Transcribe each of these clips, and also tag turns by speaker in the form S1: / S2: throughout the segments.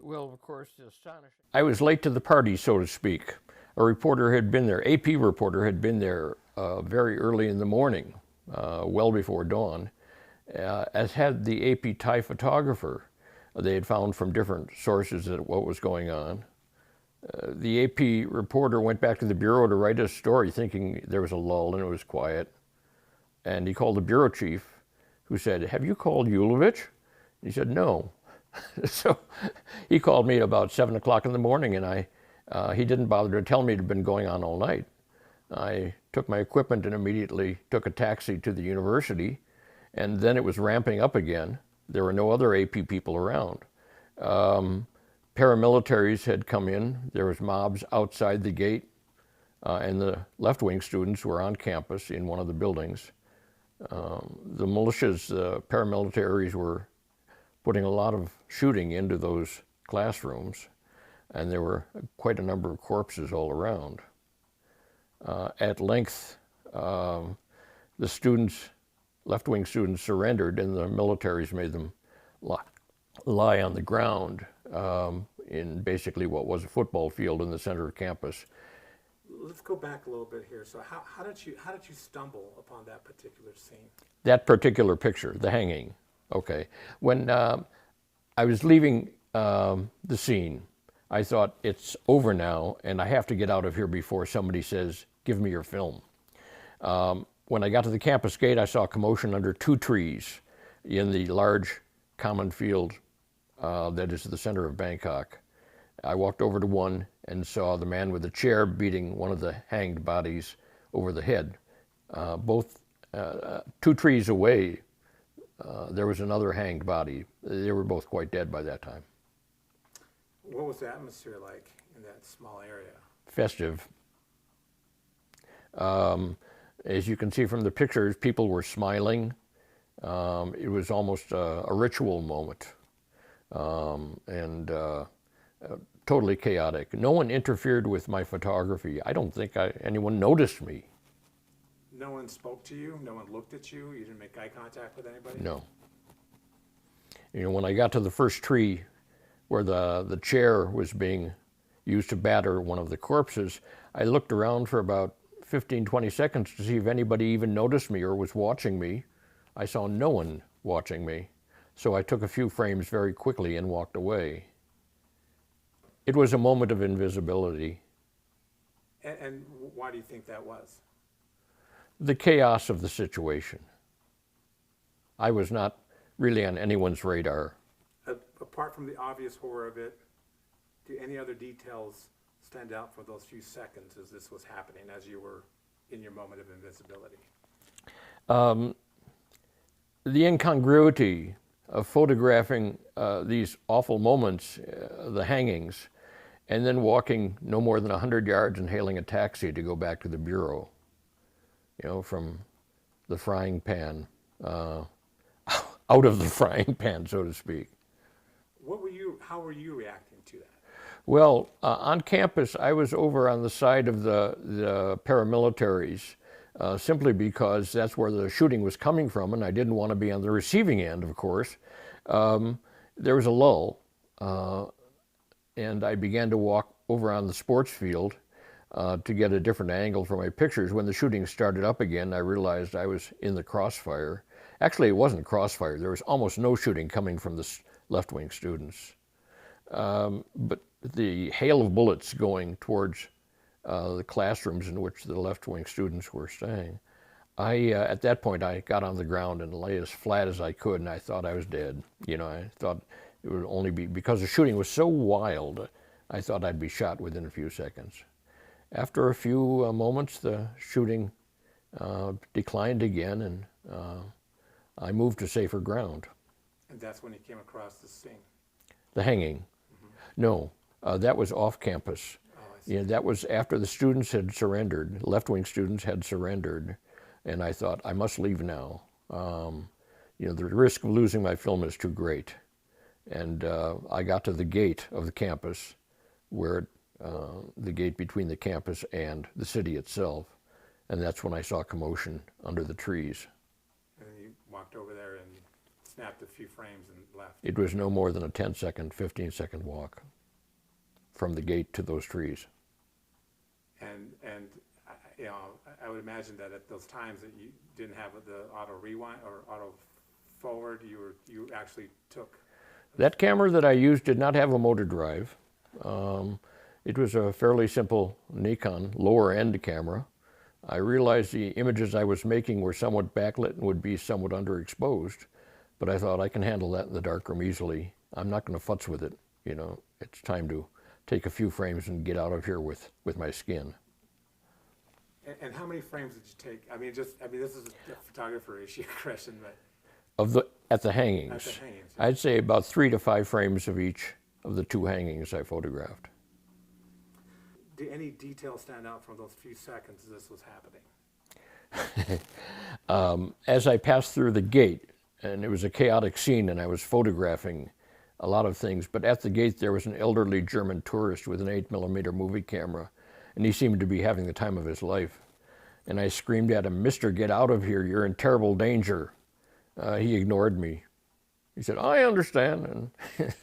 S1: Well, of course, I was late to the party, so to speak. A reporter had been there, AP reporter had been there very early in the morning, well before dawn, as had the AP Thai photographer. They had found from different sources that what was going on. The AP reporter went back to the bureau to write a story thinking there was a lull and it was quiet. And he called the bureau chief, who said, "Have you called Yulovich?" He said, "No." So he called me at about 7 o'clock in the morning, and he didn't bother to tell me it had been going on all night. I took my equipment and immediately took a taxi to the university, and then it was ramping up again. There were no other AP people around. Paramilitaries had come in. There was mobs outside the gate, and the left-wing students were on campus in one of the buildings. The militias, paramilitaries were putting a lot of shooting into those classrooms, and there were quite a number of corpses all around. At length, the students, left-wing students, surrendered, and the militaries made them lie on the ground in basically what was a football field in the center of campus.
S2: Let's go back a little bit here. So how did you stumble upon that particular scene?
S1: That particular picture, the hanging. Okay. When I was leaving the scene, I thought, it's over now, and I have to get out of here before somebody says, "Give me your film." When I got to the campus gate, I saw commotion under two trees in the large common field that is the center of Bangkok. I walked over to one and saw the man with the chair beating one of the hanged bodies over the head. Both 2 trees away, there was another hanged body. They were both quite dead by that time.
S2: What was the atmosphere like in that small area?
S1: Festive. As you can see from the pictures, people were smiling. It was almost a ritual moment, and totally chaotic. No one interfered with my photography. I don't think anyone noticed me.
S2: No one spoke to you? No one looked at you? You didn't make eye contact with anybody?
S1: No. You know, when I got to the first tree where the chair was being used to batter one of the corpses, I looked around for about 15, 20 seconds to see if anybody even noticed me or was watching me. I saw no one watching me. So I took a few frames very quickly and walked away. It was a moment of invisibility.
S2: And why do you think that was?
S1: The chaos of the situation. I was not really on anyone's radar.
S2: Apart from the obvious horror of it, do any other details stand out for those few seconds as this was happening, as you were in your moment of invisibility?
S1: The incongruity of photographing these awful moments, the hangings, and then walking no more than 100 yards and hailing a taxi to go back to the bureau, you know, from the frying pan, out of the frying pan, so to speak.
S2: How were you reacting to that?
S1: Well, on campus, I was over on the side of the paramilitaries, simply because that's where the shooting was coming from, and I didn't want to be on the receiving end, of course. There was a lull, and I began to walk over on the sports field to get a different angle for my pictures. When the shooting started up again, I realized I was in the crossfire. Actually, it wasn't crossfire. There was almost no shooting coming from the left-wing students. But the hail of bullets going towards the classrooms in which the left-wing students were staying, at that point, I got on the ground and lay as flat as I could, and I thought I was dead. You know, I thought it would only be, because the shooting was so wild, I thought I'd be shot within a few seconds. After a few moments, the shooting declined again, and I moved to safer ground.
S2: And that's when you came across the scene?
S1: The hanging? Mm-hmm. No, that was off campus.
S2: Oh, I see.
S1: You know, that was after the students had surrendered, left-wing students had surrendered, and I thought, I must leave now. You know, the risk of losing my film is too great. And I got to the gate of the campus, where the gate between the campus and the city itself, and that's when I saw commotion under the trees.
S2: And you walked over there and snapped a few frames and left.
S1: It was no more than a 10-second, 15-second walk from the gate to those trees.
S2: And you know, I would imagine that at those times that you didn't have the auto rewind or auto forward, you actually took.
S1: That camera that I used did not have a motor drive. It was a fairly simple Nikon lower-end camera. I realized the images I was making were somewhat backlit and would be somewhat underexposed, but I thought I can handle that in the darkroom easily. I'm not going to futz with it. You know, it's time to take a few frames and get out of here with my skin.
S2: And how many frames did you take? I mean, this is a photographer issue question, but.
S1: At the hangings.
S2: At the hangings, yeah.
S1: I'd say about 3 to 5 frames of each of the 2 hangings I photographed.
S2: Did any details stand out from those few seconds this was happening?
S1: As I passed through the gate, and it was a chaotic scene, and I was photographing a lot of things, but at the gate there was an elderly German tourist with an 8mm movie camera, and he seemed to be having the time of his life. And I screamed at him, "Mister, get out of here, you're in terrible danger." He ignored me. He said, "I understand." And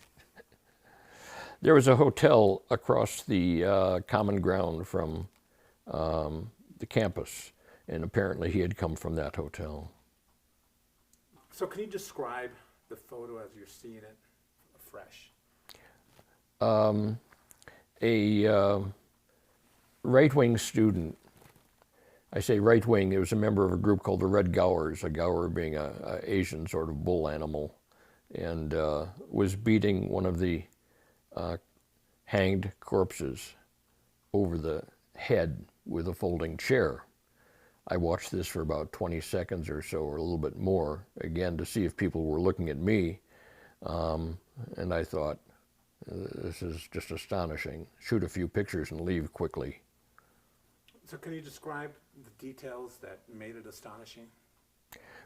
S1: there was a hotel across the common ground from the campus, and apparently he had come from that hotel.
S2: So can you describe the photo as you're seeing it fresh?
S1: A right-wing student, I say right-wing, it was a member of a group called the Red Gaurs, a Gaur being a Asian sort of bull animal, and was beating one of the hanged corpses over the head with a folding chair. I watched this for about 20 seconds or so, or a little bit more, again, to see if people were looking at me. And I thought, this is just astonishing. Shoot a few pictures and leave quickly.
S2: So can you describe the details that made it astonishing?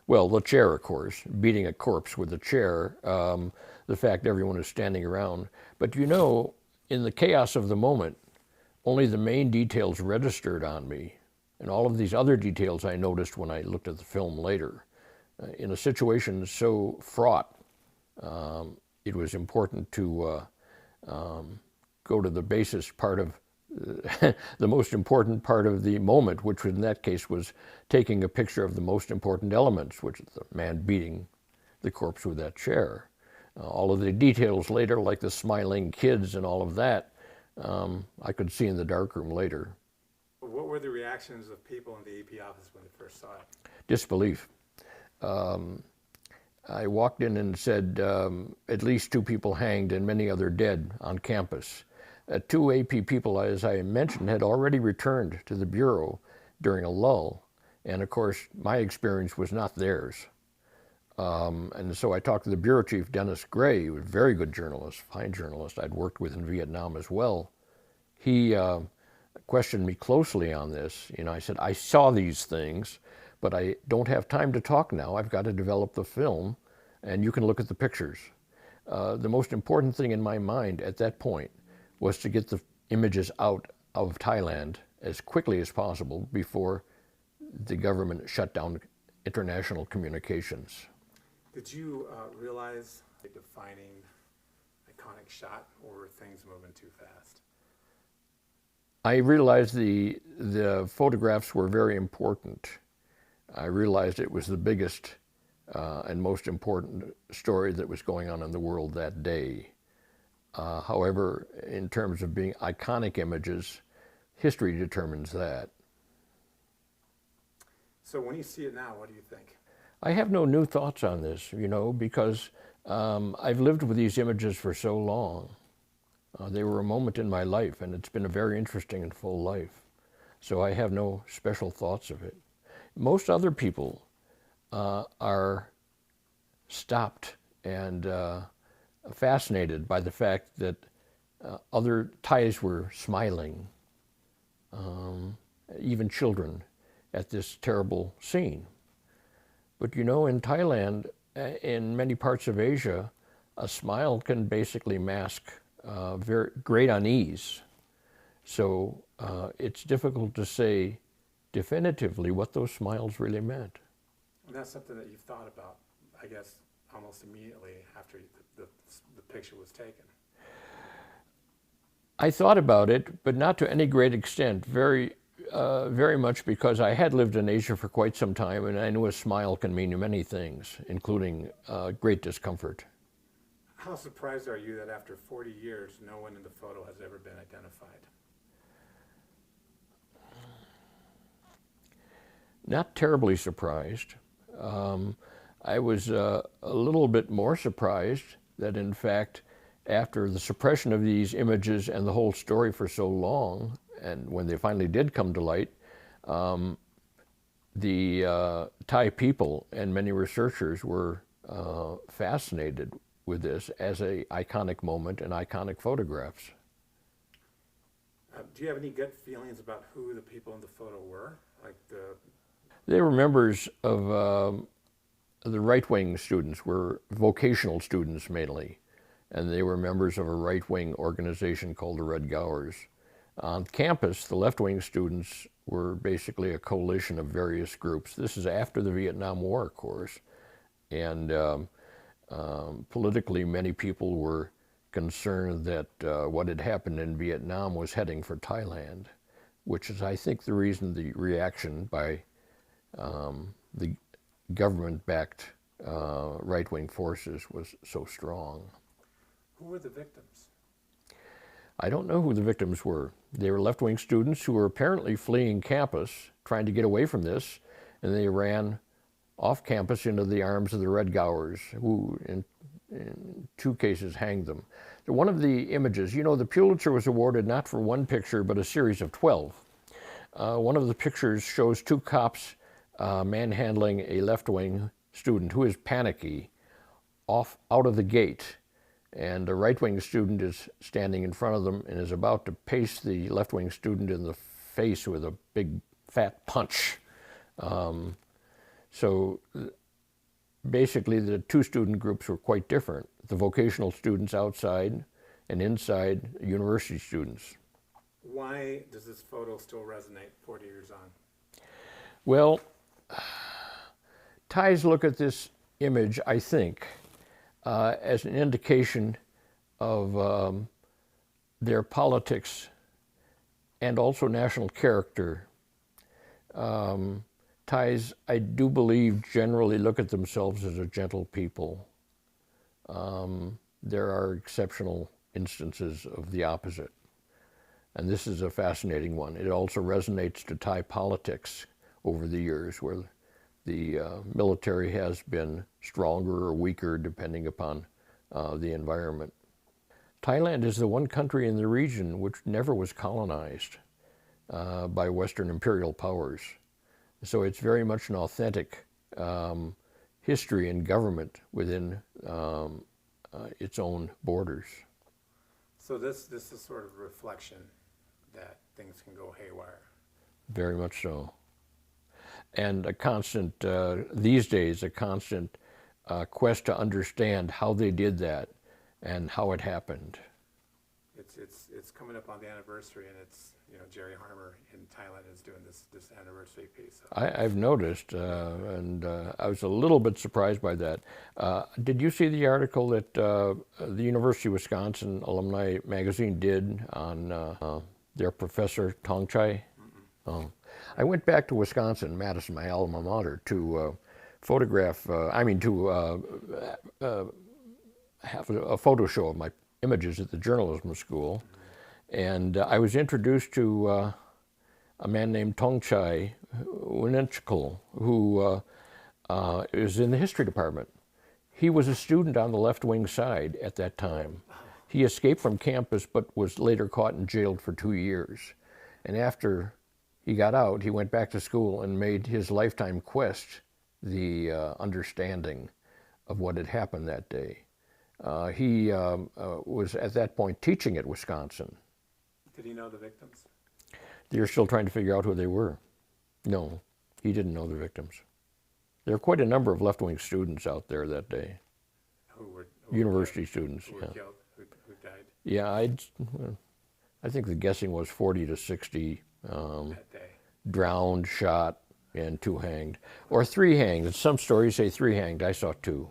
S1: Well, the chair, of course, beating a corpse with a chair, the fact everyone is standing around. But you know, in the chaos of the moment, only the main details registered on me, and all of these other details I noticed when I looked at the film later. In a situation so fraught, it was important to go to the basis part of the most important part of the moment, which in that case was taking a picture of the most important elements, which is the man beating the corpse with that chair. All of the details later, like the smiling kids and all of that, I could see in the darkroom later.
S2: What were the reactions of people in the AP office when they first saw it?
S1: Disbelief. I walked in and said, at least 2 people hanged and many other dead on campus. 2 AP people, as I mentioned, had already returned to the Bureau during a lull. And of course, my experience was not theirs. And so I talked to the Bureau Chief, Dennis Gray, who was a very good journalist, fine journalist I'd worked with in Vietnam as well. He questioned me closely on this. You know, I said, I saw these things, but I don't have time to talk now. I've got to develop the film, and you can look at the pictures. The most important thing in my mind at that point was to get the images out of Thailand as quickly as possible before the government shut down international communications.
S2: Did you realize a defining, iconic shot, or were things moving too fast?
S1: I realized the photographs were very important. I realized it was the biggest and most important story that was going on in the world that day. However, in terms of being iconic images, history determines that.
S2: So when you see it now, what do you think?
S1: I have no new thoughts on this, you know, because I've lived with these images for so long. They were a moment in my life, and it's been a very interesting and full life. So I have no special thoughts of it. Most other people are stopped and fascinated by the fact that other Thais were smiling, even children, at this terrible scene. But you know, in Thailand, in many parts of Asia, a smile can basically mask very great unease. So it's difficult to say definitively what those smiles really meant.
S2: And that's something that you've thought about, I guess, almost immediately after the picture was taken?
S1: I thought about it, but not to any great extent. Very much because I had lived in Asia for quite some time, and I knew a smile can mean many things, including great discomfort.
S2: How surprised are you that after 40 years, no one in the photo has ever been identified?
S1: Not terribly surprised. I was a little bit more surprised that, in fact, after the suppression of these images and the whole story for so long, and when they finally did come to light, the Thai people and many researchers were fascinated with this as an iconic moment and iconic photographs.
S2: Do you have any gut feelings about who the people in the photo were?
S1: They were members of the right-wing students, were vocational students mainly, and they were members of a right-wing organization called the Red Gaurs. On campus, the left-wing students were basically a coalition of various groups. This is after the Vietnam War, of course, and politically many people were concerned that what had happened in Vietnam was heading for Thailand, which is, I think, the reason the reaction by the government-backed right-wing forces was so strong.
S2: Who were the victims?
S1: I don't know who the victims were. They were left-wing students who were apparently fleeing campus, trying to get away from this, and they ran off campus into the arms of the Red Gaurs, who in two cases hanged them. One of the images, you know, the Pulitzer was awarded not for one picture, but a series of 12. One of the pictures shows two cops manhandling a left-wing student who is panicky out of the gate. And a right-wing student is standing in front of them and is about to paste the left-wing student in the face with a big fat punch. So basically the two student groups were quite different. The vocational students outside and inside university students.
S2: Why does this photo still resonate 40 years on?
S1: Well, Thais look at this image, I think, as an indication of their politics and also national character. Thais, I do believe, generally look at themselves as a gentle people. There are exceptional instances of the opposite, and this is a fascinating one. It also resonates to Thai politics over the years, where the military has been stronger or weaker depending upon the environment. Thailand is the one country in the region which never was colonized by Western imperial powers. So it's very much an authentic history and government within its own borders.
S2: So this is sort of a reflection that things can go haywire.
S1: Very much so. And a constant, these days, a constant quest to understand how they did that and how it happened.
S2: It's coming up on the anniversary, and it's, you know, Jerry Harmer in Thailand is doing this anniversary piece.
S1: I've noticed, and I was a little bit surprised by that. Did you see the article that the University of Wisconsin Alumni Magazine did on their professor Tong Chai? Oh. I went back to Wisconsin, Madison, my alma mater, to photograph, have a photo show of my images at the journalism school. And I was introduced to a man named Tong Chai Winenchkul, who is in the history department. He was a student on the left-wing side at that time. He escaped from campus but was later caught and jailed for 2 years. And after he got out, he went back to school and made his lifetime quest the understanding of what had happened that day. He was at that point teaching at Wisconsin.
S2: Did he know the victims?
S1: They're still trying to figure out who they were. No, he didn't know the victims. There were quite a number of left-wing students out there that day. University students.
S2: Who were killed, who died?
S1: Yeah, I think the guessing was 40 to 60
S2: that day.
S1: Drowned, shot, and 2 hanged. Or 3 hanged. Some stories say 3 hanged. I saw 2.